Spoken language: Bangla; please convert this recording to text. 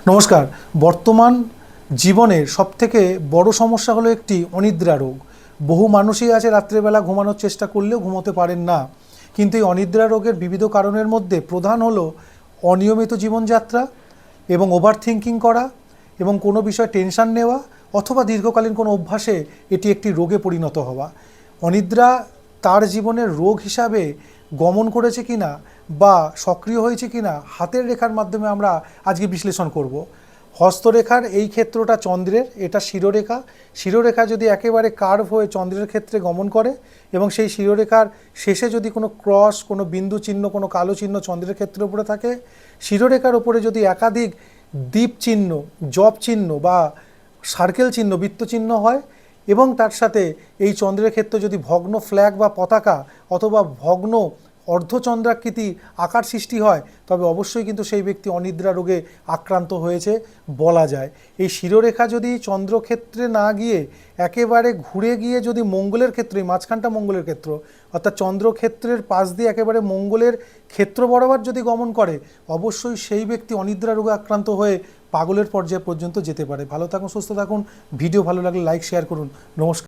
নমস্কার। বর্তমান জীবনের সবথেকে বড় সমস্যা হলো একটি অনিদ্রা রোগ। বহু মানুষই আছে রাত্রেবেলা ঘুমানোর চেষ্টা করলেও ঘুমোতে পারেন না। কিন্তু এই অনিদ্রা রোগের বিবিধ কারণের মধ্যে প্রধান হলো অনিয়মিত জীবনযাত্রা এবং ওভার থিঙ্কিং করা এবং কোনো বিষয়ে টেনশন নেওয়া অথবা দীর্ঘকালীন কোনো অভ্যাসে এটি একটি রোগে পরিণত হওয়া। অনিদ্রা তার জীবনের রোগ হিসাবে গমন করেছে কিনা বা সক্রিয় হয়েছে কিনা হাতের রেখার মাধ্যমে আমরা আজকে বিশ্লেষণ করব। হস্তরেখার এই ক্ষেত্রটা চন্দ্রের, এটা শিরোরেখা। শিরোরেখা যদি একেবারে কার্ভ হয়ে চন্দ্রের ক্ষেত্রে গমন করে এবং সেই শিরোরেখার শেষে যদি কোনো ক্রস, কোনো বিন্দু চিহ্ন, কোনো কালো চিহ্ন চন্দ্রের ক্ষেত্রের উপরে থাকে, শিরোরেখার উপরে যদি একাধিক দ্বীপ চিহ্ন, জপ চিহ্ন বা সার্কেল চিহ্ন, বৃত্ত চিহ্ন হয় এবং তার সাথে এই চন্দ্রের ক্ষেত্রে যদি ভগ্ন ফ্ল্যাগ বা পতাকা অথবা ভগ্ন অর্ধচন্দ্রাকৃতি আকার সৃষ্টি হয়, তবে অবশ্যই কিন্তু সেই ব্যক্তি অনিদ্রা রোগে আক্রান্ত হয়েছে বলা যায়। এই শিরোরেখা যদি চন্দ্রক্ষেত্রে না গিয়ে একেবারে ঘুরে গিয়ে যদি মঙ্গলের ক্ষেত্রে, মাঝখানটা মঙ্গলের ক্ষেত্র অর্থাৎ চন্দ্রক্ষেত্রের পাশ দিয়ে একেবারে মঙ্গলের ক্ষেত্র বরাবর যদি গমন করে, অবশ্যই সেই ব্যক্তি অনিদ্রা রোগে আক্রান্ত হয়ে পাগলের পর্যায়ে পর্যন্ত যেতে পারে। ভালো থাকুন, সুস্থ থাকুন। ভিডিও ভালো লাগলে লাইক শেয়ার করুন। নমস্কার।